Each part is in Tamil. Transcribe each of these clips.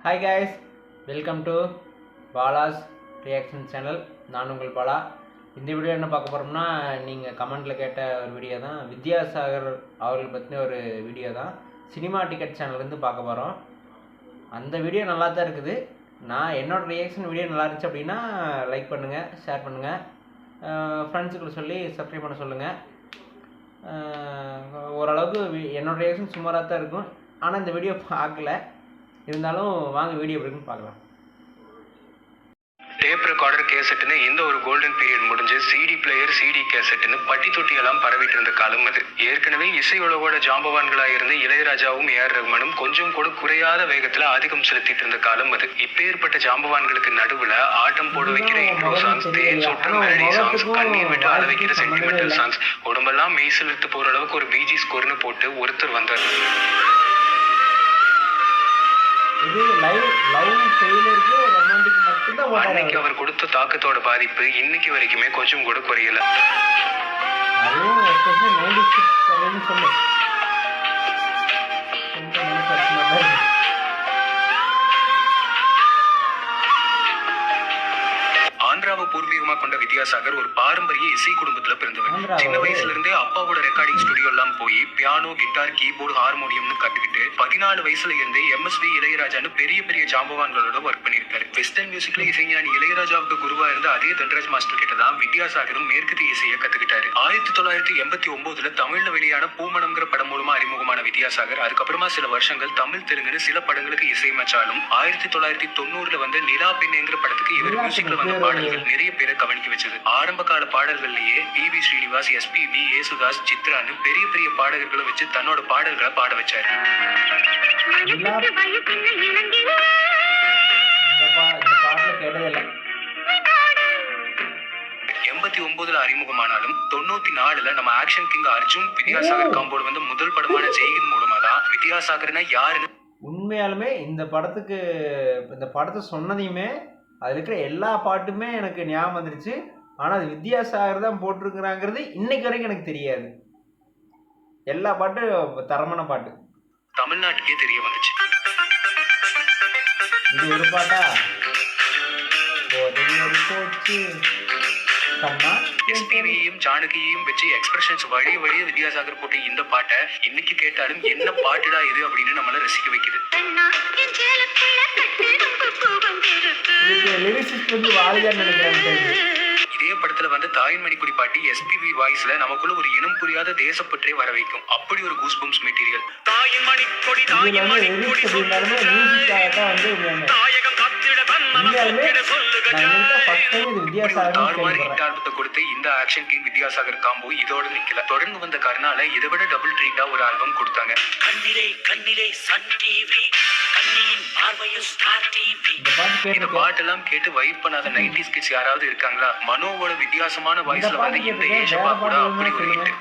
Hi guys, welcome to Bala's reaction channel. நான் உங்கள் பாலா. இந்த வீடியோ என்ன பார்க்க போகிறோம்னா, நீங்கள் கமெண்ட்டில் கேட்ட ஒரு வீடியோ தான். வித்யாசாகர் அவர்கள் பற்றின ஒரு வீடியோ தான். சினிமா டிக்கெட் சேனல்லேருந்து பார்க்க போகிறோம். அந்த வீடியோ நல்லா தான் இருக்குது. நான் என்னோடய ரியாக்ஷன் வீடியோ நல்லா இருந்துச்சு அப்படின்னா லைக் பண்ணுங்கள், ஷேர் பண்ணுங்கள், ஃப்ரெண்ட்ஸுக்குள்ள சொல்லி சப்ஸ்கிரைப் பண்ண சொல்லுங்கள். ஓரளவுக்கு என்னோடய ரியாக்ஷன் சுமாராக தான் இருக்கும். ஆனால் இந்த வீடியோ பார்க்கல, இருந்தாலும் வாங்க வீடியோ எப்படின்னு பார்க்கலாம். டேப் ரெக்கார்டர் கேசட்டுன்னு இந்த ஒரு கோல்டன் பீரியட் முடிஞ்சு சிடி பிளேயர் சிடி கேசட்டுன்னு பட்டி தொட்டியெல்லாம் பரவிட்டு இருந்த காலம் அது. ஏற்கனவே இசையுலகோட ஜாம்பவான்களாக இருந்த இளையராஜாவும் ஏஆர் ரஹ்மானும் கொஞ்சம் கூட குறையாத வேகத்துல ஆதிக்கம் செலுத்திட்டு இருந்த காலம் அது. இப்பேற்பட்ட ஜாம்பவான்களுக்கு நடுவுல ஆட்டம் போட வைக்கிற இன்ட்ரோ சாங்ஸ், தேன் சொட்டு மெலடி சாங்ஸ், கண்ணீர் விட்டு ஆட வைக்கிற சென்டிமெண்டல் சாங்ஸ், உடம்பெல்லாம் மெய்சிலிருத்து போற அளவுக்கு ஒரு பிஜி ஸ்கோர்னு போட்டு ஒருத்தர் வந்தார். அன்னைக்கு அவர் கொடுத்த தாக்கத்தோட பாதிப்பு இன்னைக்கு வரைக்குமே கொஞ்சம் கூட குறையல. ஆந்திராவை பூர்வீகமா கொண்ட வித்யாசாகர் ஒரு பாரம்பரிய இசை குடும்பத்துல பிறந்தவர். சின்ன வயசுல இருந்தே அப்பாவோட ரெக்கார்டிங் ஸ்டுடியோ எல்லாம் போய் பியானோ, கிட்டார், கீபோர்டு, ஹார்மோனியம்னு கத்துக்கிட்டு 14 வயசுல இருந்தே MSV இளையராஜான்னு பெரிய பெரிய ஜாம்பவான்களோட ஒர்க் பண்ணிருக்காரு. வெஸ்டர்ன் மியூசிக்ல இசைஞானி இளையராஜாவுக்கு குருவா இருந்த அதே தன்ராஜ் மாஸ்டர் கிட்ட தான் வித்யாசாகரும் மேற்கத்திய இசையை கத்துக்கிட்டாரு. 1989 தமிழ்ல வெளியான பூமணம்ங்கிற படம் மூலமா அறிமுகமான வித்யாசாகர் அதுக்கப்புறமா சில வருஷங்கள் தமிழ், தெலுங்குன்னு சில படங்களுக்கு இசையமைச்சாலும் 1990 வந்த நிலா பெண்ணேங்கிற படத்துக்கு இவர் மியூசிக்ல வந்த பாடல்கள் நிறைய பேரை கவனிக்க வச்சது. ஆரம்ப கால பாடல்கள்லயே PB ஸ்ரீனிவாஸ், SPB, ஏசுதாஸ், சித்ரான்னு பெரிய பெரிய பாடகர்களை வச்சு தன்னோட பாடல்களை பாட வச்சாரு. 89 அறிமுகமானாலும் 94 நம்ம ஆக்ஷன் கிங் அர்ஜுன் வித்யாசாகர் காம்போடு வந்து முதல் படமான ஜெயின் மூலமா தான் வித்யாசாகர்னா யாருன்னு உண்மையாலுமே இந்த படத்தை சொன்னதையுமே அதில் இருக்கிற எல்லா பாட்டுமே எனக்கு ஞாபகம் வந்துருச்சு. ஆனால் அது வித்யாசாகர் தான் போட்டிருக்கிறாங்கிறது இன்னைக்கு வரைக்கும் எனக்கு தெரியாது. எல்லா பாட்டும் தரமான பாட்டு, தமிழ்நாட்டுக்கே தெரிய வந்துச்சு. இது ஒரு பாட்டா SPBயையும் ஜானகியையும் வச்சு எக்ஸ்பிரஷன்ஸ் வழிய வித்யாசாகர் போட்டு இந்த பாட்டை இன்னைக்கு கேட்டாலும் என்ன பாட்டுடா இது அப்படின்னு நம்மள ரசிக்க வைக்குது. இதே படத்துல வந்து தாயின் மணிக்குடி பாட்டி SPB வாய்ஸ்ல நமக்குள்ள ஒரு இனம் புரியாத தேசப்பற்றே வர வைக்கும். அப்படி ஒரு கூஸ்பம்ஸ் மெட்டீரியல். தாயின் மணிக்கொடி கொடுத்து இந்த ஆக்ஷன் கிங் வித்யாசாகர் காம்போ இதோட நிக்கல. தொடர்ந்து வந்த கர்னால இதை விட டபுள் ட்ரீட்டா ஒரு ஆல்பம் கொடுத்தாங்க. இந்த பாட்டெல்லாம் கேட்டு வைப் பண்ணாத 90s கிட்ஸ் யாராவது இருக்காங்களா? மனோவோட வித்தியாசமான வாய்ஸ்ல வந்து இந்த ஏஷப்பா கூட அப்படி ஒரு ஹிட்.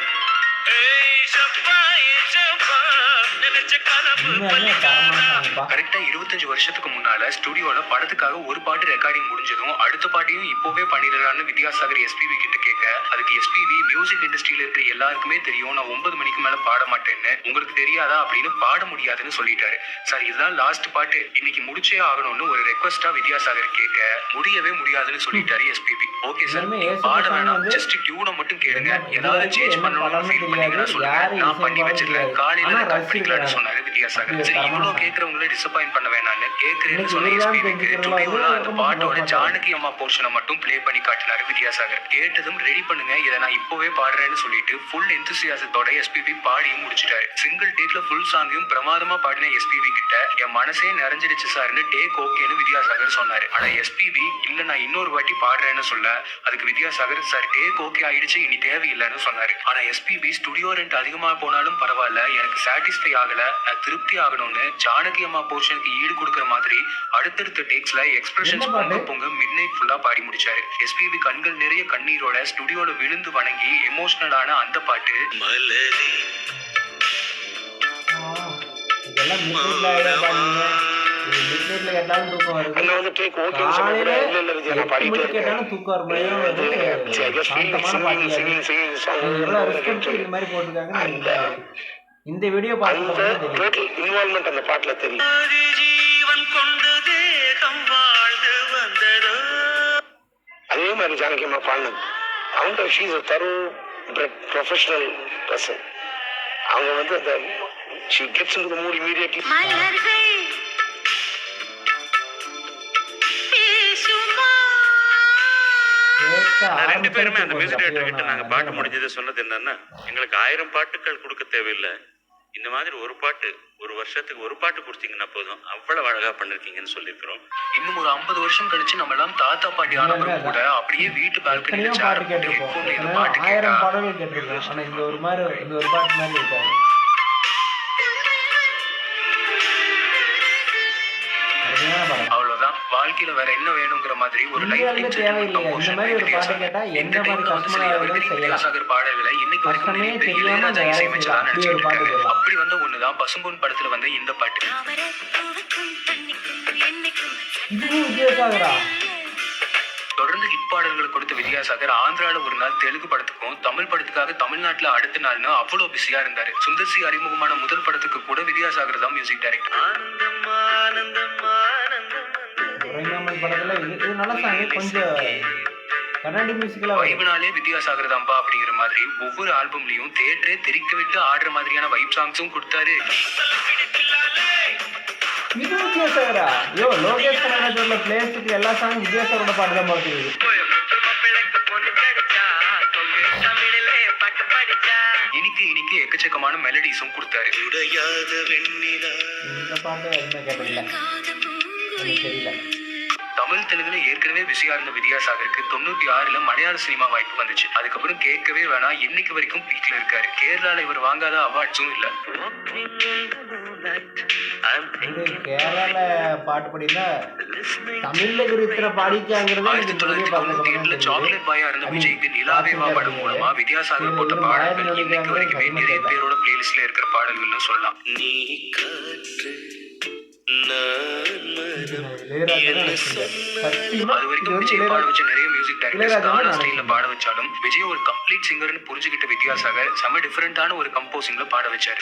கரெக்டா 25 வருஷத்துக்கு முன்னால ஸ்டுடியோல படத்துக்காக ஒரு பாட்டு ரெக்கார்டிங் முடிஞ்சதும் அடுத்த பாட்டையும் இப்போவே பண்ணிடலான்னு வித்யாசாகர் SPB கிட்ட கேட்க, அதுக்கு SPB மியூசிக் இண்டஸ்ட்ரியில இருக்கிற எல்லாருக்குமே தெரியும், நான் 9 மணிக்கு மேல பாட மாட்டேன்னு, உங்களுக்கு தெரியாதா அப்படின்னு பாட முடியாதுன்னு சொல்லிட்டாரு. சார், இதுதான் லாஸ்ட் பாட்டு, இன்னைக்கு முடிச்சே ஆகணும்னு ஒரு ரெக்வஸ்டா வித்யாசாகர் கேட்க முடியவே முடியாதுன்னு சொல்லிட்டாரு SPB. ஓகே சார், பாட வேணாம், ஜஸ்ட் டியூனை மட்டும் கேளுங்க, ஏதாவது சேஞ்ச் பண்ணணும்னு ஃபீல் பண்ணீங்கன்னா சொல்லுங்க, நான் பண்ணி வச்சிருக்கேன், காலையில ரெக்கார்ட் பண்ணிக்கலாம்னு சொன்னாரு வித்யாசாகர். சரி, இவ்வளவு கேட்கறவங்கள டிசப்பாயிண்ட் பண்ண வேணாம்னு கேட்கறேன்னு சொன்ன SPBக்கு டுடேல அந்த பாட்டோட ஜானகி அம்மா போர்ஷனை மட்டும் ப்ளே பண்ணி காட்டினாரு வித்யாசாகர். கேட்டதும் ரெடி பண்ணுங்க, இதை நான் இப்பவே பாடுறேன்னு சொல்லிட்டு ஃபுல் எந்தூசியாசத்தோட SPB பாடியும் முடிச்சிட்டாரு. சிங்கிள் டேக்ல ஃபுல் சாங்கையும் பிரமாதமா பாடின SPB கிட்ட என் மனசே நிறைஞ்சிடுச்சு சார்னு டேக் ஓகேன்னு வித்யாசாகர் சொன்னாரு. ஆனா SPB இல்ல, நான் இன்னொரு வாட்டி பாடுறேன்னு சொல்ல, அதுக்கு வித்யாசாகர் சார் டேக் ஓகே ஆயிடுச்சு, இனி தேவையில்லைன்னு சொன்னாரு. ஆனா SPB ஸ்டுடியோ ரெண்ட் அதிகமா போனாலும் பரவாயில்ல, எனக்கு சாட்டிஸ்ஃபை ஆகல, நான் திருப்தி ஆகணும்னு ஜானகி அம்மா போர்ஷனுக்கு ஈடு கொடுக்கற மாதிரி அடுத்தடுத்த டேக்ஸ்ல எக்ஸ்பிரஷன்ஸ் பொங்க மிட் நைட் ஃபுல்லா பாடி முடிச்சாரு. SPB கண்கள் நிறைய கண்ணீரோட ஸ்டுடியோல விழுந்து வணங்கி எமோஷனலான அந்த பாட்டு இந்த வீடியோ பார்த்து இன்வால்வ்மெண்ட் அந்த பாட்டுல தெரியும். அதே மாதிரி ஜானகி அம்மா பாடினது அவங்க ஷீஸ் அ தரோ ப்ரொஃபஷனல் பர்சன். அவங்க வந்து அந்த she gets into the mood immediately. ரெண்டு பேருமே அந்த மியூசிக் டைரக்டர் கிட்ட நாங்க பாட்டு முடிஞ்சதை சொன்னது என்னன்னா, எங்களுக்கு 1000 பாட்டுகள் கொடுக்க தேவையில்லை, இந்த மாதிரி ஒரு பாட்டு ஒரு வருஷத்துக்கு ஒரு பாட்டு கொடுத்தீங்கன்னா போதும், அவ்வளவு அழகா பண்ணிருக்கீங்கன்னு சொல்லியிருக்கிறோம். இன்னும் ஒரு 50 வருஷம் கழிச்சு நம்ம எல்லாம் தாத்தா பாட்டி ஆனவரும் கூட அப்படியே வீட்டு பால்கனியில சேர் போட்டு ஹெட்போன்ல இந்த பாட்டு 1000 பாடல்கள் கேட்டிருக்கோம். ஆனா இந்த ஒரு பாட்டு மாதிரி இருக்காது. அவ்வளவுதான். வாழ்க்கையில வேற என்ன வேணுங்கிற மாதிரி ஒரு வித்யாசாகர் பாடல்களை இன்னைக்கு வரைக்கும் இளையராஜா இசையமைச்சதா நினைச்சிட்டு இருக்காரு. அப்படி வந்த ஒண்ணுதான் பசும்பொன் படத்துல வந்த இந்த பாட்டு. தொடர்ந்து ஹிட் பாடல்கள் கொடுத்த வித்யாசாகர் ஆந்திரால ஒரு நாள் தெலுங்கு படத்துக்கும் தமிழ் படத்துக்காக தமிழ்நாட்டுல அடுத்த நாள்னு அவ்வளவு பிஸியா இருந்தாரு. சுந்தர் சி அறிமுகமான முதல் படத்துக்கு கூட வித்யாசாகர் தான் மியூசிக் டைரக்டர். வைப்னாலே வித்யாசாகர் தான்பா அப்படிங்கிற மாதிரி ஒவ்வொரு ஆல்பம்லயும் தியேட்டரே தெரிக்க விட்டு ஆடுற மாதிரியான வைப் சாங்ஸும் கொடுத்தாரு. எல்லா சாங்கும் வித்யாசாகரோட பாட்டு தான் பார்த்துருக்கு. இனிக்கு எக்கச்சக்கமான மெலடிஸும் கொடுத்தாரு. இந்த பாட்டு எதுவுமே கேட்டதில்லை, தெரியல. தமிழ் தெலுங்குல ஏற்கனவே பிஸியா இருந்த வித்யாசாகருக்கு 96ல மலையாள சினிமா வாய்ப்பு வந்துச்சு. அதுக்கப்புறம் கேட்கவே வேணாம், இன்னைக்கு வரைக்கும் பீக்ல இருக்காரு. கேரளால இவர் வாங்காத அவார்ட்ஸும் இல்ல. கேரளால பாட்டு பாடினா தமிழ்ல இருக்கிற பாடிக்காங்கிறது 1998ல சாக்லேட் பாயா இருந்த விஜய்க்கு நிலாவே வா படம் மூலமா வித்யாசாகர் போட்ட பாடல்கள் இன்னைக்கு வரைக்குமே நிறைய பேரோட பிளேலிஸ்ட்ல இருக்கிற பாடல்கள்னு சொல்லலாம். அது வரைக்கும் விஜய் பாட வச்ச நிறைய மியூசிக் டைரக்டர்ஸ் கானா ஸ்டைல்ல பாட வச்சாலும் விஜய் ஒரு கம்ப்ளீட் சிங்கர்னு புரிஞ்சுக்கிட்ட வித்யாசாகர் செம டிஃபரெண்டான ஒரு கம்போசிங்ல பாட வச்சாரு.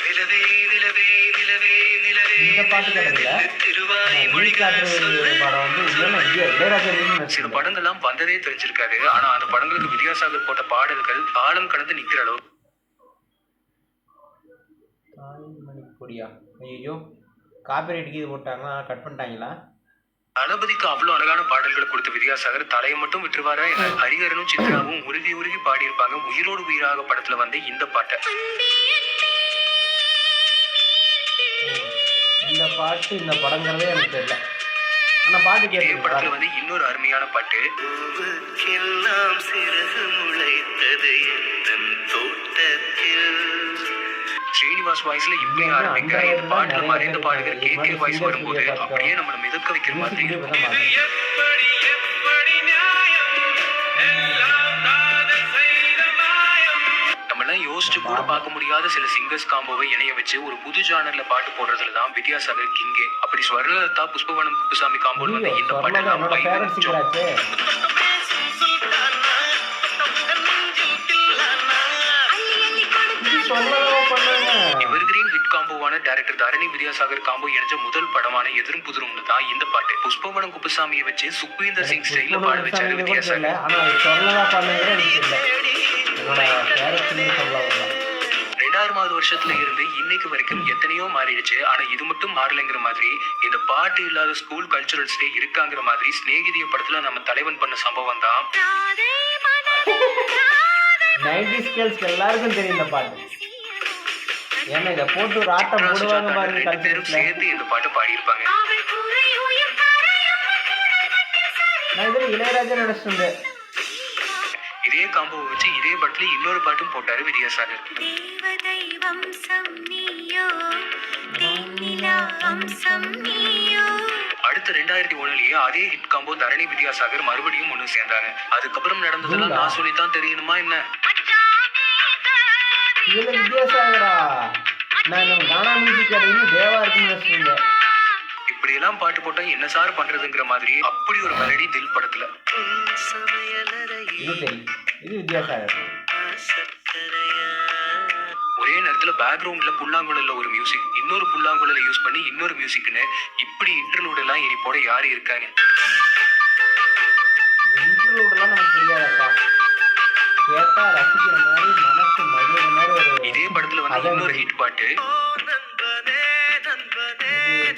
சில படங்கள்லாம் வந்ததே தெரிஞ்சிருக்காரு. ஆனா அந்த படங்களுக்கு வித்யாசாகர் போட்ட பாடல்கள் காலம் கடந்து நிக்கிற அளவு. ஐயோ, காப்பிரைட்டுக்கு இது போட்டாங்களா, கட் பண்ணிட்டாங்களா? தளபதிக்கு அவ்வளவு அழகான பாடல்களை கொடுத்த வித்யாசாகர் தலையை மட்டும் விட்டுருவாரா என ஹரிஹரனும் சித்ராவும் உருகி உருகி பாடியிருப்பாங்க உயிரோடு உயிராக படத்துல வந்து இந்த பாட்டை. இந்த பாட்டு இந்த படங்கிறதே எனக்கு தெரியல. ஆனா பாட்டு கேட்க படத்துல வந்து இன்னொரு அருமையான பாட்டு. ஸ்ரீனிவாஸ் வாய்ஸ்ல இப்படி ஆரம்பிக்கிற இந்த பாட்டுல மறைந்த பாடகர் கே வாய்ஸ் வரும்போது அப்படியே நம்மள மிதக்க வைக்கிற மாதிரி இருக்கும். நம்மளாம் யோசிச்சு கூட பார்க்க முடியாத சில சிங்கர்ஸ் காம்போவை இணைய வச்சு ஒரு புது ஜானர்ல பாட்டு போடுறதுலதான் வித்யாசாகர் கிங்கே. அப்படி ஸ்வர்ணலதா புஷ்பவனம் குப்புசாமி காம்போல வந்து இந்த பாட்டெல்லாம் எவர்கிரீன் ஹிட் காம்போவான டைரக்டர் தரணி வித்யாசாகர் காம்போ இணைஞ்ச முதல் படமான எதிரும் புதிரும்னு தான் இந்த பாட்டு. புஷ்பவனம் குப்புசாமியை வச்சு சுக்வீந்தர் சிங் ஸ்டைல்ல பாட வச்சாரு வித்யாசாகர். 2000வது வருஷத்துல இருந்து இன்னைக்கு வரைக்கும் எத்தனையோ மாறிடுச்சு. ஆனா இது மட்டும் மாறலைங்கிற மாதிரி இந்த பாட்டு இல்லாத ஸ்கூல் கல்ச்சுரல்ஸ்ல இருக்காங்கிற மாதிரி ஸ்நேகிதிய படத்துல நம்ம தலைவன் பண்ண சம்பவம் தான். 90s கிட்ஸ் எல்லாருக்கும் தெரியும் இந்த பாட்டு. ஏன்னா இத போட்டு ஒரு ஆட்டம் போடுவாங்க பாருங்க. ரெண்டு பேரும் சேர்த்து இந்த பாட்டு பாடியிருப்பாங்க. நான் இதுல இளையராஜா நினைச்சிருந்தேன். இதே காம்போ வச்சு இதே பாட்டுல இன்னொரு பாட்டும் போட்டாரு வித்யாசாகர். அடுத்த 2001லயே அதே ஹிட் காம்போ தரணி வித்யாசாகர் மறுபடியும் ஒண்ணு சேர்ந்தாங்க. அதுக்கப்புறம் நடந்ததெல்லாம் நான் சொல்லித்தான் தெரியணுமா என்ன? இதுல வித்யாசாகரா? நான் கானா மியூசிக் கேட்டீங்கன்னா தேவா இருக்குன்னு நினைச்சிருந்தேன். இப்படி எல்லாம் பாட்டு போட்டா என்ன சார் பண்றதுங்கிற மாதிரி அப்படி ஒரு மெலடி தில் படத்துல. இது வித்யாசாகர். ஒரே நேரத்துல பேக்ரவுண்ட்ல புல்லாங்குழல்ல ஒரு மியூசிக், இன்னொரு புல்லாங்குழல யூஸ் பண்ணி இன்னொரு மியூசிக்னு இப்படி இன்டர்லூட் எல்லாம் இனி போட யாரு இருக்காங்க? இன்டர்லூட் எல்லாம் நமக்கு தெரியாதப்பா, கேட்டா ரசிக்கிற மாதிரி மனசு மகிழ்ற மாதிரி ஒரு இதே படத்துல வந்து இன்னொரு ஹிட் பாட்டு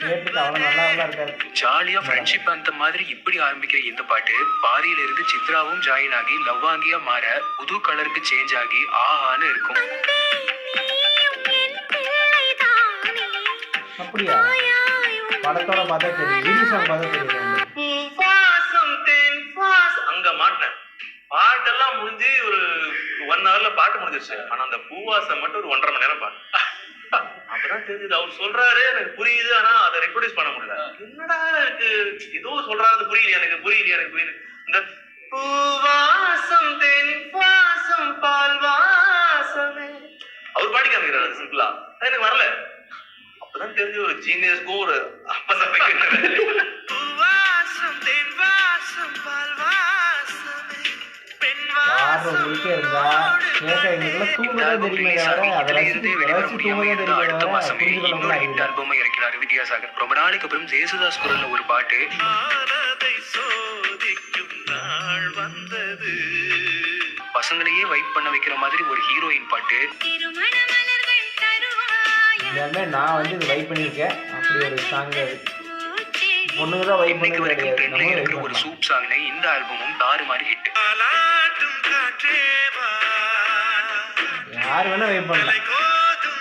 கேட்டுட்டு அவ்வளவு நல்லாவெல்லாம் இருக்காது. ஜாலியா ஃப்ரெண்ட்ஷிப் அந்த மாதிரி இப்படி ஆரம்பிக்கிற இந்த பாட்டு பாதியில இருந்து சித்ராவும் ஜாயின் ஆகி லவ்வாங்கியா மாற புது கலருக்கு சேஞ்ச் ஆகி ஆஹான்னு இருக்கும். அப்படியா? படத்தோட பார்த்தா தெரியும், வீடியோ சாங் பார்த்தா தெரியும். அங்க மாட்டேன். பாட்டெல்லாம் முடிஞ்சு ஒரு 1 hourல பாட்டு முடிஞ்சிருச்சு. ஆனா அந்த பூவாசம் மட்டும் ஒரு 1.5 மணி நேரம் பாட்டு. அப்பதான் தெரியுது அவர் சொல்றாரு எனக்கு புரியுது, ஆனா அதை ரெப்ரொடியூஸ் பண்ண முடியல. என்னடா எனக்கு ஏதோ சொல்றாரு, அது புரியலையா எனக்கு இந்த பூவாசம் தேன் வாசம் பால் வாசமே அவர் பாடி காமிக்கிறாரு. அது சிம்பிளா எனக்கு வரல. அப்பதான் தெரிஞ்சு ஒரு ஜீனியஸ்க்கும் ஒரு உங்களுக்கே இருந்தா கேட்க எங்களுக்குலாம் தூங்கதான் தெரியுமே தவிர அதை ரசிச்சு தூங்கதான் அடுத்த மாசமே தெரியும். இன்னொரு ஹிட் ஆல்பம் இறக்கினாரு வித்யாசாகர். ரொம்ப நாளைக்கு அப்புறம் ஜேசுதாஸ் குரல்ல ஒரு பாட்டு, பசங்களையே வைப் பண்ண வைக்கிற மாதிரி ஒரு ஹீரோயின் பாட்டு. எல்லாமே நான் வந்து இது வைப் பண்ணியிருக்கேன். அப்படி ஒரு சாங் அது பொண்ணுங்க தான் வைப் இன்னைக்கு பண்ணி வரைக்கும் ட்ரெண்ட்ல கிடையாது. இருக்கிற ஒரு சூப் சாங்னே இந்த ஆல்பமும் தாறு மாதிரி ஹிட். யார் வேணா வைப் பண்ணலாம்,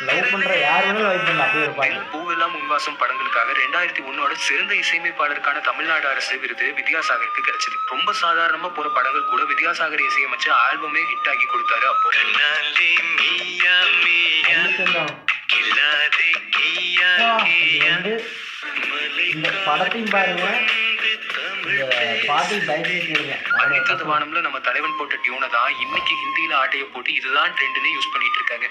லவ் பண்ற யார் வேணாலும் வைப் பண்ணலாம். அப்படியே ஒரு பாட்டு. பூவெல்லாம் முன்வாசம் படங்களுக்காக 2001 சிறந்த இசையமைப்பாளருக்கான தமிழ்நாடு அரசு விருது வித்யாசாகருக்கு கிடைச்சது. ரொம்ப சாதாரணமா போற படங்கள் கூட வித்யாசாகர் இசையமைச்ச ஆல்பமே ஹிட் ஆகி கொடுத்தாரு. அப்போ இந்த படத்தையும் பாருங்க, பாட்டையும் டைட்டில் கேளுங்க. அனைத்து வானம்ல நம்ம தலைவன் போட்ட டியூனை தான் இன்னைக்கு ஹிந்தியில ஆட்டைய போட்டு இதுதான் ட்ரெண்ட்னு யூஸ் பண்ணிட்டு இருக்காங்க.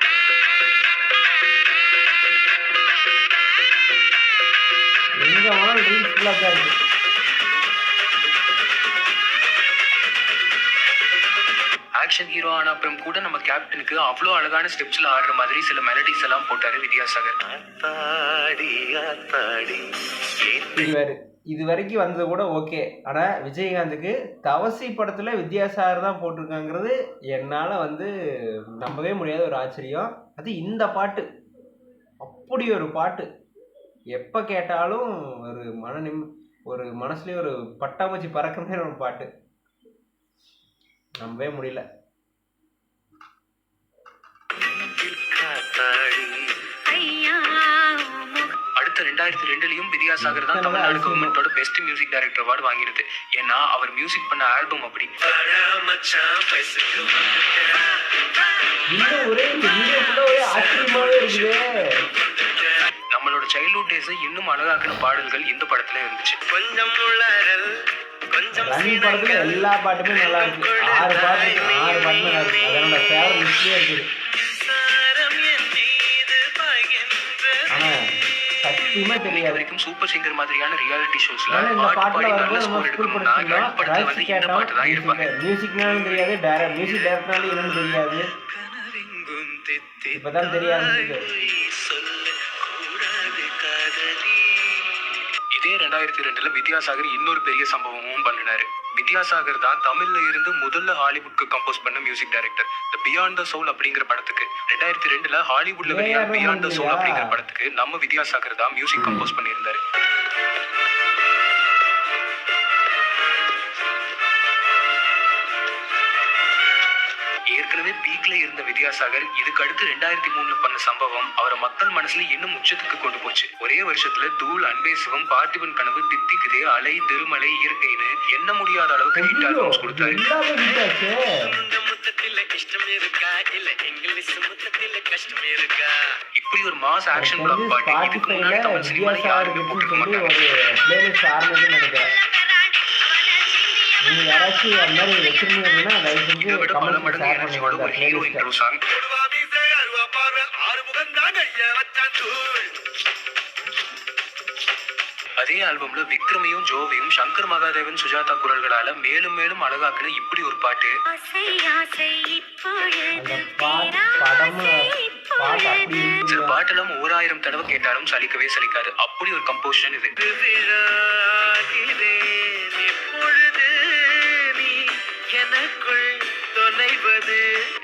எங்க வேணாலும் ரீல்ஸ் ஃபுல்லா தான் இருக்கு. ஆக்ஷன் ஹீரோ ஆன அப்புறம் கூட நம்ம கேப்டனுக்கு அவ்வளோ அழகான ஸ்டெப்ஸ்ல ஆடுற மாதிரி சில மெலடிஸ் எல்லாம் போட்டாரு வித்யாசாகர். இது வரைக்கும் வந்தது கூட ஓகே. ஆனால் விஜயகாந்துக்கு தவசி படத்தில் வித்யாசாகர் தான் போட்டிருக்காங்கிறது என்னால் வந்து நம்பவே முடியாத ஒரு ஆச்சரியம். அது இந்த பாட்டு அப்படி ஒரு பாட்டு, எப்போ கேட்டாலும் ஒரு ஒரு மனசுலேயே ஒரு பட்டாம்பூச்சி பறக்கிற மாதிரி ஒரு பாட்டு, நம்பவே முடியல. அடுத்த 2002லயும் வித்யாசாகர் தான் தமிழ்நாடு கவர்மெண்டோட பெஸ்ட் மியூசிக் டைரக்டர் அவார்டு வாங்கினது. ஏன்னா அவர் மியூசிக் பண்ண ஆல்பம் அப்படி. நம்மளோட சைல்ட்ஹுட் டேஸை இன்னும் அழகாக்கின பாடல்கள் இந்த படத்துல இருந்துச்சு. படத்துல எல்லா பாட்டுமே நல்லா இருக்கு. 6 பாட்டுமே நல்லா இருக்கு. அதனோட ஃபேவரட் லிஸ்ட்லயே இருக்குது. ஆனா சத்தியமா தெரியாது வரைக்கும் சூப்பர் சிங்கர் மாதிரியான ரியாலிட்டி ஷோஸ்ல பாட்டு பாடி நல்ல ஸ்கோர் எடுக்கணும்னா படத்துல வந்து இந்த பாட்டு தான் இருப்பாங்க. மியூசிக்னாலும் தெரியாது, மியூசிக் டைரக்டர்னாலும் என்னன்னு தெரியாது, இப்பதான் தெரிய ஆரம்பிச்சிருக்கு. இதே 2002ல வித்யாசாகர் இன்னொரு பெரிய சம்பவமும் பண்ணினாரு. வித்யாசாகர் தான் தமிழ்ல இருந்து முதல்ல ஹாலிவுட்க்கு கம்போஸ் பண்ண music director. The beyond the soul அப்படிங்கிற படத்துக்கு 2002ல ஹாலிவுட்ல வெளியான பியாண்ட் த சோல் அப்படிங்கிற படத்துக்கு நம்ம வித்யாசாகர் தான் மியூசிக் கம்போஸ் பண்ணியிருந்தாரு. ஏற்கனவே பீக்ல இருந்த வித்யாசாகர் இதுக்கு அடுத்து 2003ல பண்ண சம்பவம் அவரை மக்கள் மனசுல இன்னும் உச்சத்துக்கு கொண்டு போச்சு. ஒரே வருஷத்துல தூள், அன்பே சிவம், பார்த்திபன் கனவு, தித்திக்குதே, அலை, திருமலை, இயற்கைன்னு எண்ண முடியாத அளவுக்கு ஹிட் ஆல்பம்ஸ் கொடுத்தாரு. இப்படி ஒரு மாஸ் ஆக்ஷன் பிளாக் பாட்டு இதுக்கு முன்னாடி தமிழ் சினிமால யாருமே போட்டுக்க மாட்டாங்க. நீங்க யாராச்சும் அந்த மாதிரி வச்சிருந்தீங்கன்னா தயவு செஞ்சு பல மடங்கு எனர்ஜியோட ஒரு ஹீரோ இன்ட்ரோ சாங். அதே ஆல்பம்ல விக்ரமையும் ஜோவையும் சங்கர் மகாதேவன், சுஜாதா குரல்களால மேலும் மேலும் அழகாக்குன இப்படி ஒரு பாட்டு. அந்த படமும் பாட்டு அப்படி சில இருக்கு. பாட்டெல்லாம் 1000 தடவை கேட்டாலும் சலிக்கவே சலிக்காது. அப்படி ஒரு கம்போசிஷன் இது.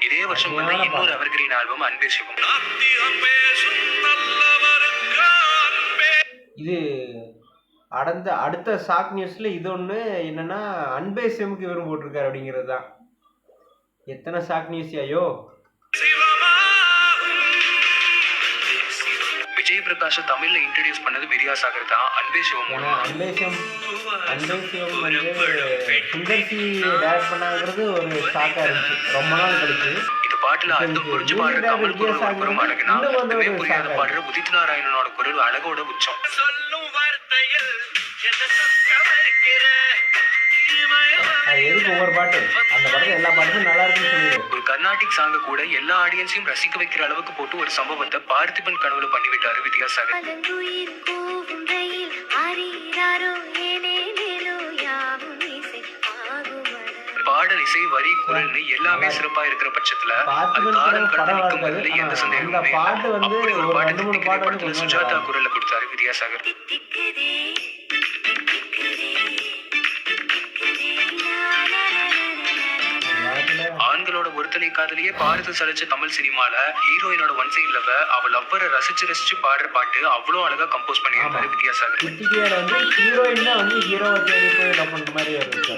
இதே வருஷம் வந்த இன்னொரு எவர்கிரீன் ஆல்பம் அன்பே சிவம். இது அடுத்த ஷாக் நியூஸ்ல இது ஒன்று என்னன்னா அன்பே சிவமுக்கு இவரும் போட்டிருக்காரு அப்படிங்கிறது தான். எத்தனை ஷாக் நியூஸ் ஐயோ. விஜய் பிரகாஷ் தமிழ்ல இன்ட்ரோடியூஸ் பண்ணது வித்யாசாகர் தான் அன்பே சிவம் மூலமா. அன்பே சிவம் வந்து சுந்தர் சி டைரக்ட் பண்ணாங்கிறது ஒரு ஷாக்காக இருந்துச்சு ரொம்ப நாள் கழிச்சு. இந்த பாட்டுல அர்த்தம் புரிஞ்சு பாடுற கமல் குரல் ஒரு புறம் அழகுனா அர்த்தமே புரியாத பாடுற உதித் நாராயணனோட குரல் அழகோட உச்சம். அது எதுக்கு ஒவ்வொரு பாட்டு அந்த படத்துல எல்லா பாட்டுமே நல்லா இருக்குன்னு சொல்லிடு. ஒரு கர்நாடிக் சாங்க கூட எல்லா ஆடியன்ஸையும் ரசிக்க வைக்கிற அளவுக்கு போட்டு ஒரு சம்பவத்தை பார்த்திபன் கனவுல பண்ணி விட்டாரு வித்யாசாகர். பாடல் இசை வரி குரல்னு எல்லாமே சிறப்பா இருக்கிற பட்சத்துல அது காலம் கடந்து நிற்கும் பதில எந்த சந்தேகமுமே இல்லை. அப்படி ஒரு பாட்டு திட்டிக்கிற படத்துல சுஜாதா குரல்ல கொடுத்தாரு வித்யாசாகர். ஆண்களோட ஒருத்தனை காதலியே பார்த்து சலிச்ச தமிழ் சினிமால ஹீரோயினோட ஒன் சைட் லவ் அவ லவ்வரை ரசிச்சு பாடுற பாட்டு அவ்வளவு அழகா கம்போஸ் பண்ணியிருந்தாரு வித்யாசாகர். கிட்டிக்கியார் வந்து ஹீரோயின் தான் வந்து ஹீரோவை தேடி போய் லவ் பண்ற மாதிரி இருக்கு.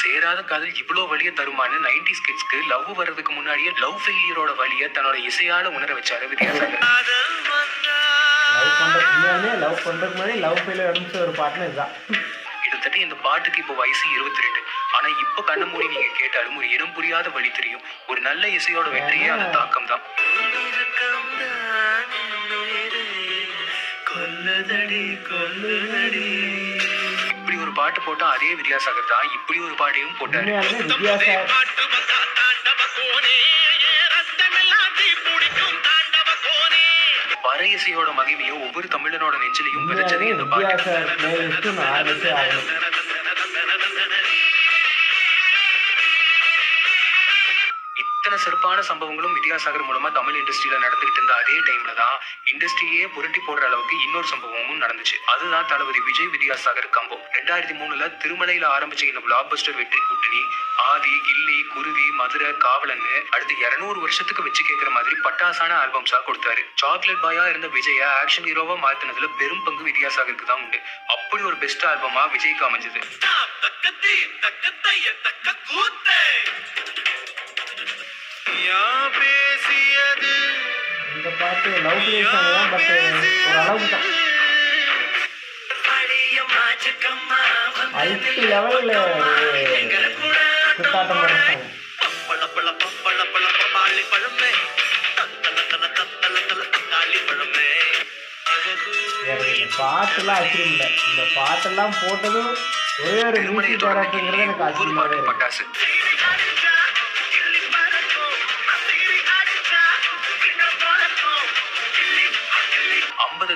சேராத காதல் இவ்வளவு வழிய தருமானு 90s கிட்ஸ்க்கு லவ் வர்றதுக்கு முன்னாடியே லவ் ஃபெயிலியரோட வழிய தன்னோட இசையால உணர வச்சாரு வித்யாசாகர். லவ் பண்றதுக்கு முன்னாடி லவ் ஃபெயிலியர் அனுப்பிச்ச ஒரு பாட்டுன்னு இதுதான். கிட்டத்தட்ட இந்த பாட்டுக்கு இப்போ வயசு 22. ஆனா இப்ப கண்ண மூடி நீங்க கேட்டாலும் ஒரு இனம் புரியாத வழி தெரியும். ஒரு நல்ல இசையோட வெற்றியே அந்த தாக்கம் தான். இப்படி ஒரு பாட்டு போட்டா அதே வித்யாசாகர் தான் இப்படி ஒரு பாட்டையும் போட்டாரு. பற இசையோட மகிமையை ஒவ்வொரு தமிழனோட நெஞ்சிலையும் விதைச்சது இந்த பாட்டு. இத்தனை சிறப்பான சம்பவங்களும் வித்யாசாகர் மூலமா தமிழ் இண்டஸ்ட்ரியில நடந்துகிட்டு இருந்த அதே டைம்ல தான் இண்டஸ்ட்ரியே புரட்டி போடுற அளவுக்கு இன்னொரு சம்பவமும் நடந்துச்சு. அதுதான் தளபதி விஜய் வித்யாசாகர் கம்போ. 2003 திருமலையில ஆரம்பிச்ச இந்த பிளாக் பஸ்டர் வெற்றி கூட்டணி ஆதி, கில்லி, குருவி, மதுரை, காவலன்னு அடுத்து 200 வருஷத்துக்கு வச்சு கேட்கிற மாதிரி பட்டாசான ஆல்பம்ஸா கொடுத்தாரு. சாக்லேட் பாயா இருந்த விஜய ஆக்ஷன் ஹீரோவா மாத்தினதுல பெரும் பங்கு வித்யாசாகருக்கு தான் உண்டு. அப்படி ஒரு பெஸ்ட் ஆல்பமா விஜய்க்கு அமைஞ்சது. இந்த பாட்டு லவ் பிளேஸ் தான் பட் ஒரு அளவுக்கு தான் ஐடி லெவலில் குத்தாட்டம் பண்ணுறாங்க. பாட்டெல்லாம் ஆச்சரியம் இல்லை. இந்த பாட்டெல்லாம் போட்டதும் ஒரே ஒரு மியூசிக் டைரக்டருங்கிறது எனக்கு ஆச்சரியமாகவே பட்டாசு.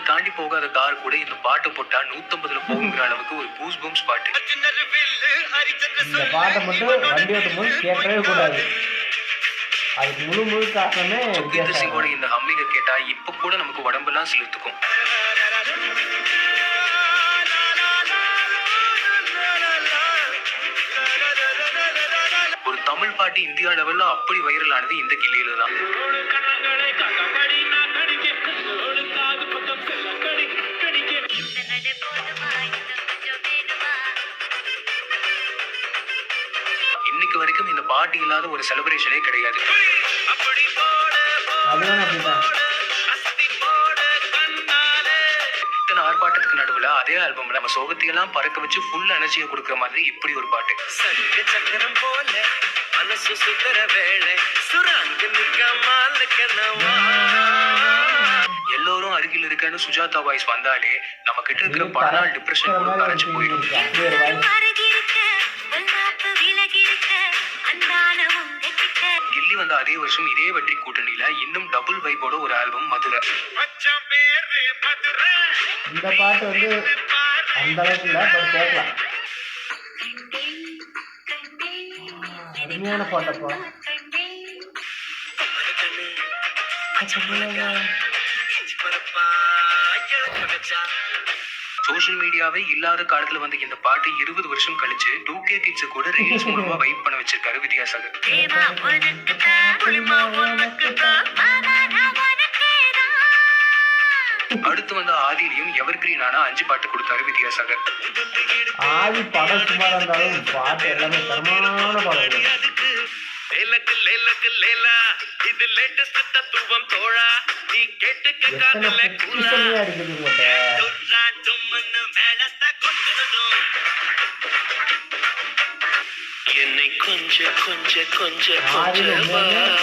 தாண்டி போகாத கார் கூட இந்த பாட்டு போட்டா 150ல போகுங்கிற அளவுக்கு ஒரு கூஸ் பம்ப்ஸ் பாட்டு. இந்த பாட்டை மட்டும் வண்டி ஓட்டும் போது கேட்கவே கூடாது. அதுக்கு முழு காரணமே சுகீந்தர் சிங்கோட இந்த ஹம்மிங்க கேட்டா இப்ப கூட நமக்கு உடம்பெல்லாம் சிலிர்த்துக்கும். ஒரு தமிழ் பாட்டு இந்தியா லெவல்ல அப்படி வைரல் ஆனது இந்த கிள்ளியில தான். இன்னைக்கு வரைக்கும் இந்த பாட்டு இல்லாத ஒரு செலிப்ரேஷனே கிடையாது. இத்தனை ஆர்ப்பாட்டத்துக்கு நடுவுல அதே ஆல்பம்ல நம்ம சோகத்தையெல்லாம் பறக்க வச்சு ஃபுல் எனர்ஜியை கொடுக்குற மாதிரி இப்படி ஒரு பாட்டு. எல்லோரும் அருகில் இருக்கன்னு சுஜாதா வாய்ஸ் வந்தாலே நம்ம கிட்ட இருக்கிற பல நாள் டிப்ரெஷன் கூட கரைஞ்சு போயிடும். கில்லி வந்த அதே வருஷம் இதே வெற்றி கூட்டணியில இன்னும் டபுள் வைபோட ஒரு ஆல்பம் மதுரை. இந்த பாட்டு வந்து அந்த அளவுக்கு இல்ல, பட் கேட்கலாம். அருமையான பாட்டப்பா. சோஷியல் மீடியாவே இல்லாத காலத்துல வந்த இந்த பாட்டு 20 வருஷம் கழிச்சு 2K கிட்ஸ் கூட ரீல்ஸ் மூலமா வைப் பண்ண வச்சிருக்காரு வித்யாசாகர். அடுத்து வந்த ஆதிலையும் எவர்கிரீனான 5 பாட்டு கொடுத்தாரு வித்யாசாகர். ஆதி படம் சுமாரா இருந்தாலும் பாட்டு எல்லாமே தரமான பாடல்கள். எத்தனை பொக்கிஷமா இருக்குது உங்கள்கிட்ட. என்னை கொஞ்ச கொஞ்ச கொஞ்ச ஆதியில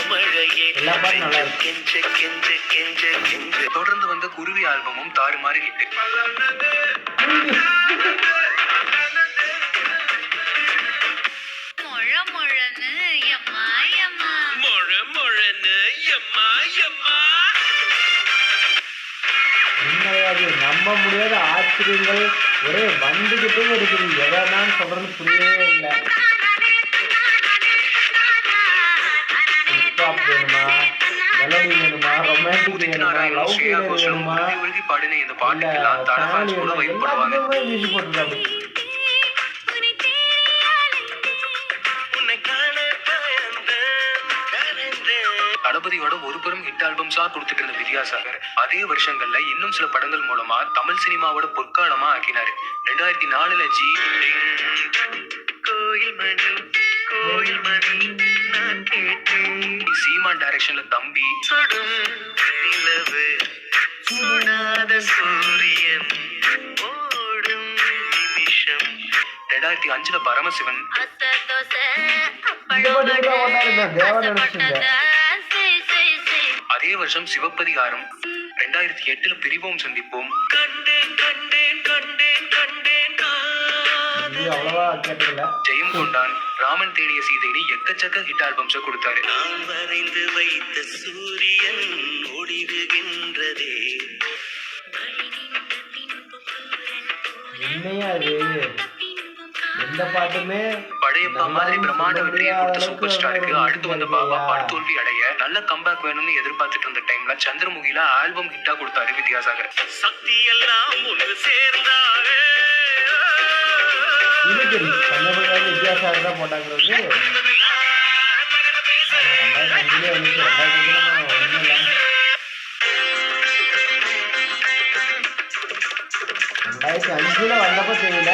மழையே எல்லா பாட்டும் நல்லா இருக்கு. கெஞ்ச கெஞ்ச கெஞ்ச கெஞ்ச தொடர்ந்து வந்த குருவி ஆல்பமும் தாறுமாறு ஹிட். உண்மையாது நம்ப முடியாத ஆச்சரியங்கள் ஒரே வந்துகிட்டே இருக்குது. எதான் சொல்றதுன்னு புரியவே இல்லை. ஹிப்ஹாப் வேணுமா, மெலடி வேணுமா, ரொமான்டிக் வேணுமா, லவ் ஃபீலர் வேணுமா, பாடின இந்த இல்ல பாட்டுக்கெல்லாம் ஃபேமிலி தடவாச்சு கூட வேணுமா, வைப் பண்ணுவாங்க. எல்லாத்துக்குமே மியூசிக் போட்டுருக்காங்க. தளபதியோட ஒரு புறம் ஹிட் ஆல்பம்ஸா கொடுத்துட்டு இருந்த வித்யாசாகர் அதே வருஷங்கள்ல இன்னும் சில படங்கள் மூலமா தமிழ் சினிமாவோட பொற்காலமா ஆக்கினாரு. 2004ல கோயில் மணி கோயில் மணி நான் கேட்டேன் சீமான் டைரக்ஷன்ல தம்பி, சுடும் நிலவு சுடாத சூரியன் ஓடும் நிமிஷம் 2005ல பரமசிவன், இந்த பாட்டு கூட ஓட்டாரு தேவா நடிச்சிருந்த. அதே வருஷம் சிவப்பதிகாரம், 2008ல பிரிவோம் சந்திப்போம், கண்டேன் கண்டேன் கண்டேன் கண்டேன் இது அவ்வளவா கேட்டதில்ல. ஜெயம் கொண்டான், ராமன் தேடிய சீதைன்னு எக்கச்சக்க ஹிட் ஆல்பம்ஸ கொடுத்தாரு. நான் வரைந்து வைத்த சூரியன் ஒளிருகின்றதே உண்மையா அது எந்த பாட்டுமே படையப்பா மாதிரி பிரம்மாண்ட வெற்றியை கொடுத்த சூப்பர் ஸ்டாருக்கு அடுத்து வந்த பாபா படுதோல்வி அடைய நல்ல கம்பேக் வேணும்னு எதிர்பார்த்துட்டு இருந்த டைம்ல சந்திரமுகில ஆல்பம் ஹிட்டா கொடுத்தாரு வித்யாசாகர். சக்தி எல்லாம் ஒன்று சேர்ந்தாரே இது தெரியும். கன்னியாகுமரி வித்யாசாகர் தான் போட்டாங்க. 2005 வந்துச்சு. 2005 வந்தப்ப தெரியல.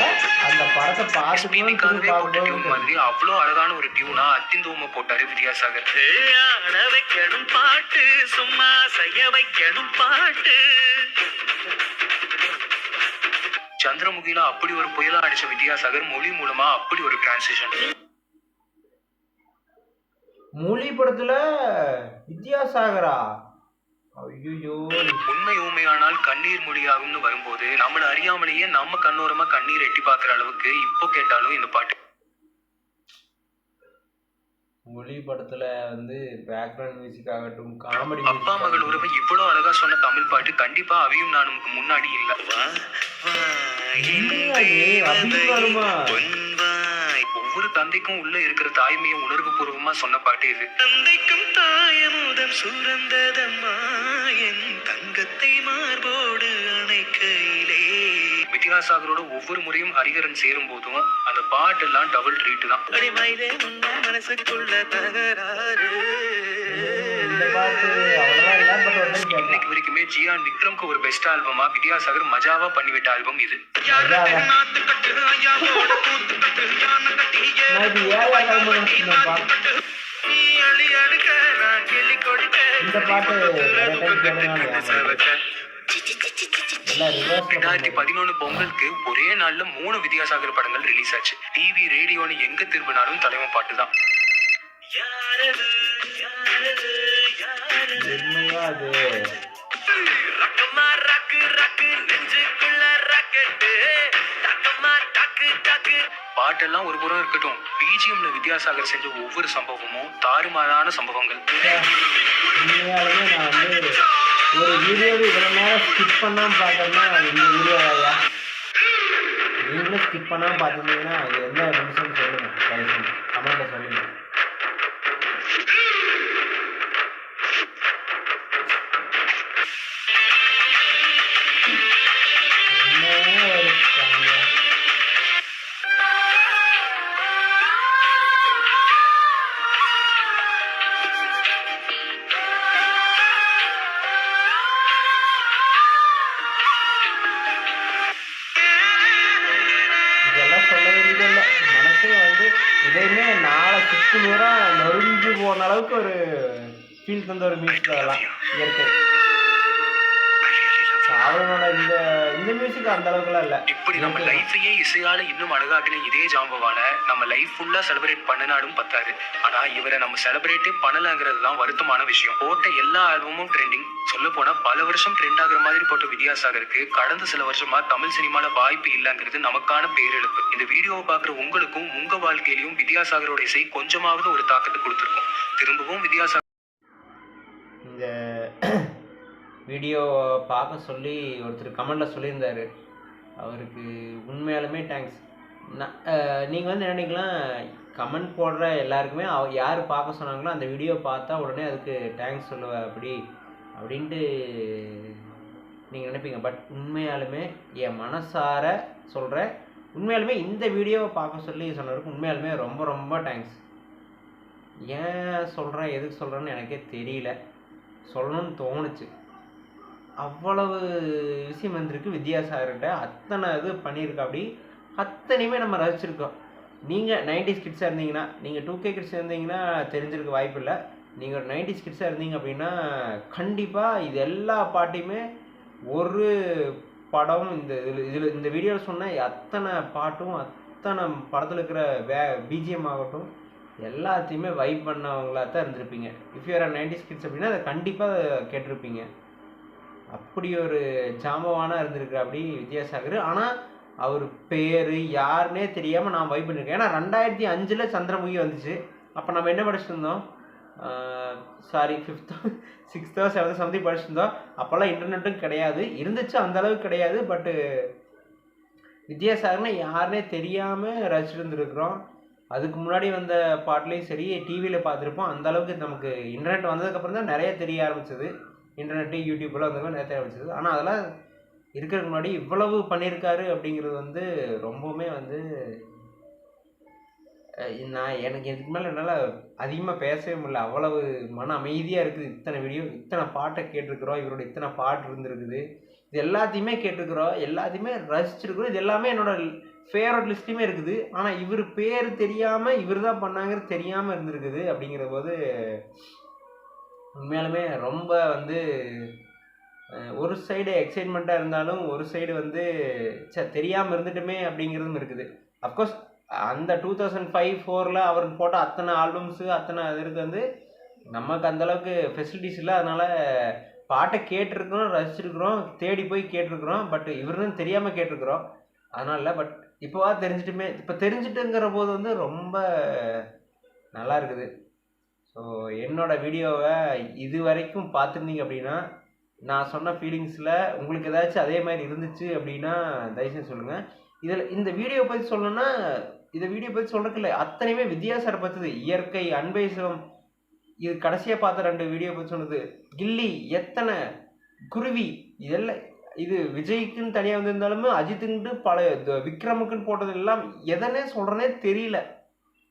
அந்த படத்தை எஸ்பிபிக்காகவே போட்ட டியூன் பார்த்து மாதிரி அவ்வளோ அழகான ஒரு டியூனா அத்திந்தோம போட்டாரு வித்யாசாகர். ஆட வைக்கணும் பாட்டு சும்மா செய்ய வைக்கணும் பாட்டு சந்திரமுகில அப்படி ஒரு புயலா அடிச்ச வித்யாசாகர் மொழி மூலமா அப்படி ஒரு டிரான்சிஷன். மொழி படத்துல வித்யாசாகரா ஐயோ. உண்மை ஊமையானால் கண்ணீர் மொழியாகும்னு வரும்போது நம்மள அறியாமலேயே நம்ம கண்ணோரமா கண்ணீர் எட்டி பாக்குற அளவுக்கு இப்போ கேட்டாலும் இந்த பாட்டு. மொழி படத்துல வந்து பேக்ரவுண்ட் மியூசிக் ஆகட்டும், காமெடி அப்பா மகள் உறவை இவ்வளவு அழகா சொன்ன தமிழ் பாட்டு கண்டிப்பா அவையும் நானுக்கு முன்னாடி இல்ல. அபிமானமா ஒவ்வொரு தந்தைக்கும் உள்ள இருக்கிற தாய்மையை உணர்வு பூர்வமா சொன்ன பாட்டு இது. தந்தைக்கும் தாயமுதம் சுரந்ததம்மா என் தங்கத்தை மார்போடு அணைக்கையிலே. வித்யாசாகரோட ஒவ்வொரு முறையும் ஹரிஹரன் சேரும் போதும் அந்த பாட்டெல்லாம் டபுள் ட்ரீட் தான். அடிமையிலே உன்ன மனசுக்குள்ள தகராறு இந்த பாட்டு அவ்வளவுதான் இல்ல. பட் ஒரு டைம் கேட்கலாம். இன்னைக்கு வரைக்குமே ஜியான் விக்ரம்க்கு ஒரு பெஸ்ட் ஆல்பமா வித்யாசாகர் மஜாவா பண்ணிவிட்ட ஆல்பம் இது. நான் இது 7ஆம் ஆல்பம் நினைச்சிருந்தேன்ப்பா. இந்த பாட்டு நிறைய டைம் கேட்டேன். எல்லாம் ரிவர்ஸ்ல 2011 பொங்கலுக்கு ஒரே நாள்ல 3 வித்யாசாகர் படங்கள் ரிலீஸ் ஆச்சு. டிவி ரேடியோன்னு எங்க திரும்பினாலும் தலைவன் பாட்டு தான். உண்மையா அது பாட்டெல்லாம் ஒரு புறம் இருக்கட்டும், பிஜிஎம்ல வித்யாசாகர் செஞ்ச ஒவ்வொரு சம்பவமும் தாறுமாறான சம்பவங்கள். உண்மையாலுமே நான் வந்து ஒரு வீடியோவை இவ்வளவு நேரம் ஸ்கிப் பண்ணாம பார்த்தோம்னா அது இந்த வீடியோ ஐயா. நீங்களும் ஸ்கிப் பண்ணாம பார்த்துருந்தீங்கன்னா அது என்ன நிமிஷம்னு சொல்லுங்க, கமெண்ட்ல சொல்லுங்க. அளவுக்கு இதையுமே நாளை சுற்று நூறாக நொறுஞ்சு போன அளவுக்கு ஒரு ஃபீல் தந்த ஒரு மியூசிக் அதெல்லாம் இயற்கை. அவளோட இந்த மியூசிக் அந்த அளவுக்குலாம் இல்லை. இப்படி நம்ம லைஃபையே இசையால இன்னும் அழகாக்கின இதே ஜாம்பவான நம்ம லைஃப் ஃபுல்லா செலிப்ரேட் பண்ணினாலும் பத்தாது. ஆனா இவரை நம்ம செலிப்ரேட்டே பண்ணலங்கிறது தான் வருத்தமான விஷயம். போட்ட எல்லா ஆல்பமும் ட்ரெண்டிங். சொல்ல போனா பல வருஷம் ட்ரெண்ட் ஆகுற மாதிரி போட்ட வித்யாசாகருக்கு கடந்த சில வருஷமா தமிழ் சினிமால வாய்ப்பு இல்லைங்கிறது நமக்கான பேரிழப்பு. இந்த வீடியோவை பாக்குற உங்களுக்கும் உங்க வாழ்க்கையிலும் வித்யாசாகரோட இசை கொஞ்சமாவது ஒரு தாக்கத்தை கொடுத்துருக்கும். திரும்பவும் வித்யாசாகர் இந்த வீடியோ பார்க்க சொல்லி ஒருத்தர் கமெண்டில் சொல்லியிருந்தார். அவருக்கு உண்மையாலுமே தேங்க்ஸ். நீங்கள் வந்து என்ன நினைக்கலாம், கமெண்ட் போடுற எல்லாருக்குமே யார் பார்க்க சொன்னாங்களோ அந்த வீடியோ பார்த்தா உடனே அதுக்கு தேங்க்ஸ் சொல்லுவேன் அப்படின்ட்டு நீங்கள் நினைப்பீங்க. பட் உண்மையாலுமே என் மனசார சொல்கிறேன், உண்மையாலுமே இந்த வீடியோவை பார்க்க சொல்லி சொன்னவருக்கு உண்மையாலுமே ரொம்ப ரொம்ப தேங்க்ஸ். ஏன் சொல்கிறேன் எதுக்கு சொல்கிறேன்னு எனக்கே தெரியல, சொல்லணும்னு தோணுச்சு. அவ்வளவு விஷயம் வந்திருக்கு வித்யாசாகர்கிட்ட. அத்தனை இது பண்ணியிருக்கா. அப்படி அத்தனையுமே நம்ம ரசிச்சிருக்கோம். நீங்கள் 90s கிட்ஸாக இருந்தீங்கன்னா, நீங்கள் 2K கிட்ஸ் இருந்தீங்கன்னா தெரிஞ்சிருக்க வாய்ப்பு இல்லை. நீங்கள் ஒரு 90s கிட்ஸாக இருந்தீங்க அப்படின்னா கண்டிப்பாக இது எல்லா பாட்டையுமே ஒரு படம் இந்த வீடியோவில் சொன்ன அத்தனை பாட்டும் அத்தனை படத்தில் இருக்கிற பிஜிஎம் ஆகட்டும் எல்லாத்தையுமே வைப் பண்ணவங்களா தான் இருந்திருப்பீங்க. இஃப் யூஆர் 90s கிட்ஸ் அப்படின்னா அதை கண்டிப்பாக கேட்டிருப்பீங்க. அப்படி ஒரு ஜாம்பவானா இருந்திருக்கு அப்படி வித்யாசாகர். ஆனால் அவர் பேர் யாருன்னே தெரியாமல் நான் வைப் பண்ணியிருக்கேன். ஏன்னா 2005 சந்திரமுகி வந்துச்சு. அப்போ நம்ம என்ன படிச்சுட்டு இருந்தோம், sorry 5th 6th 7th something படிச்சுட்டு இருந்தோம். அப்போல்லாம் இன்டர்நெட்டும் கிடையாது, இருந்துச்சு அந்த அளவுக்கு கிடையாது. பட்டு வித்யாசாகர்னா யாருன்னே தெரியாமல் ரசிச்சுட்டு இருந்துருக்குறோம். அதுக்கு முன்னாடி வந்த பாட்டுலேயும் சரி டிவியில் பார்த்துருப்போம். அந்த அளவுக்கு நமக்கு இன்டர்நெட் வந்ததுக்கப்புறம் தான் நிறைய தெரிய ஆரம்பிச்சது. இன்டர்நெட்டு யூடியூப்லாம் வந்ததுக்கு நிறைய தெரிய ஆரம்பிச்சது. ஆனால் அதெல்லாம் இருக்கிறதுக்கு முன்னாடி இவ்வளவு பண்ணியிருக்காரு அப்படிங்கிறது வந்து ரொம்பவுமே வந்து எனக்கு இதுக்கு மேலே என்னால் அதிகமாக பேசவே முடியல. அவ்வளவு மன அமைதியாக இருக்குது. இத்தனை வீடியோ இத்தனை பாட்டை கேட்டிருக்கிறோம், இவரோட இத்தனை பாட்டு இருந்திருக்குது. இது எல்லாத்தையுமே கேட்டிருக்கிறோம், எல்லாத்தையுமே ரசிச்சிருக்கிறோம். இது எல்லாமே என்னோடய ஃபேவரட் லிஸ்ட்லையுமே இருக்குது. ஆனால் இவர் பேர் தெரியாமல் இவர் தான் பண்ணாங்கிறது தெரியாமல் இருந்திருக்குது. அப்படிங்கிற போது உண்மையாலுமே ரொம்ப வந்து ஒரு சைடு எக்ஸைட்மெண்ட்டாக இருந்தாலும் ஒரு சைடு வந்து தெரியாமல் இருந்துட்டுமே அப்படிங்கிறதும் இருக்குது. அஃப்கோர்ஸ் அந்த 2005-4 அவருக்கு போட்ட அத்தனை ஆல்பம்ஸு அத்தனை இதற்கு வந்து நமக்கு அந்தளவுக்கு ஃபெசிலிட்டிஸ் இல்லை. அதனால் பாட்டை கேட்டிருக்கிறோம், ரசிச்சிருக்கிறோம், தேடி போய் கேட்டிருக்கிறோம். பட் இவருன்னு தெரியாமல் கேட்டிருக்கிறோம். அதனால் இல்லை. பட் இப்போவா தெரிஞ்சிட்டுமே, இப்போ தெரிஞ்சிட்டுங்கிற போது வந்து ரொம்ப நல்லா இருக்குது. ஸோ என்னோடய வீடியோவை இது வரைக்கும் பார்த்துருந்தீங்க அப்படின்னா நான் சொன்ன ஃபீலிங்ஸில் உங்களுக்கு ஏதாச்சும் அதே மாதிரி இருந்துச்சு அப்படின்னா தயவுசெய்து சொல்லுங்கள். இந்த வீடியோ பற்றி சொல்லணும்னா இந்த வீடியோ பற்றி சொல்கிறதுக்கு இல்லை, அத்தனையுமே வித்யாசாகர் பற்றிது. இயற்கை, அன்பை சிவம், இது கடைசியாக பார்த்த 2 வீடியோ பற்றி சொன்னது. கில்லி, எத்தனை, குருவி, இதெல்லாம் இது விஜய்க்குன்னு தனியாக வந்திருந்தாலுமே அஜித்துன்ட்டு பல விக்ரமுக்குன்னு போட்டது எல்லாம் எதனே சொல்கிறனே தெரியல.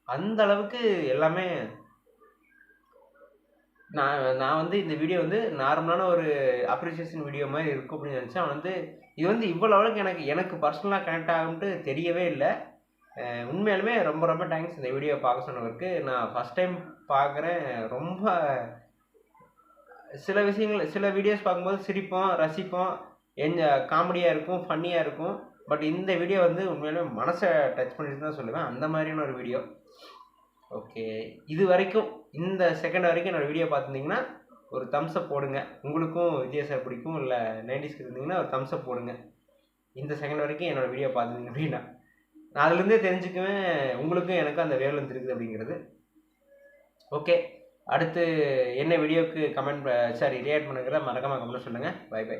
அந்த அளவுக்கு எல்லாமே நான் வந்து இந்த வீடியோ வந்து நார்மலான ஒரு அப்ரிசியேஷன் வீடியோ மாதிரி இருக்கும் அப்படின்னு நினச்சேன். அவன் வந்து இது வந்து இவ்வளோ அளவுக்கு எனக்கு பர்சனலாக கனெக்ட் ஆகும்ட்டு தெரியவே இல்லை. உண்மையாலுமே ரொம்ப ரொம்ப தேங்க்ஸ் இந்த வீடியோ பார்க்க சொன்னவருக்கு. நான் ஃபஸ்ட் டைம் பார்க்குறேன். ரொம்ப சில விஷயங்கள் சில வீடியோஸ் பார்க்கும்போது சிரிப்போம், ரசிப்போம், காமெடியாக இருக்கும், ஃபன்னியாக இருக்கும். பட் இந்த வீடியோ வந்து உண்மையாலுமே மனசை டச் பண்ணிட்டு தான் சொல்லுவேன். அந்த மாதிரியான ஒரு வீடியோ. ஓகே, இது வரைக்கும் இந்த செகண்ட் வரைக்கும் என்னோடய வீடியோ பார்த்துருந்தீங்கன்னா ஒரு தம்ஸ்அப் போடுங்க. உங்களுக்கும் வித்யாசாகர் பிடிக்கும் இல்லை 90s இருந்தீங்கன்னா ஒரு தம்ஸ்அப் போடுங்க. இந்த செகண்ட் வரைக்கும் என்னோடய வீடியோ பார்த்துருந்தீங்க அப்படின்னா நான் அதுலேருந்தே தெரிஞ்சுக்குவேன் உங்களுக்கும் எனக்கும் அந்த வேவ் லென்த் இருக்குது அப்படிங்கிறது. ஓகே, அடுத்து என்ன வீடியோவுக்கு ரியாக்ட் பண்ணுங்கிறத மறக்காமல் கமெண்ட் சொல்லுங்கள். Bye by.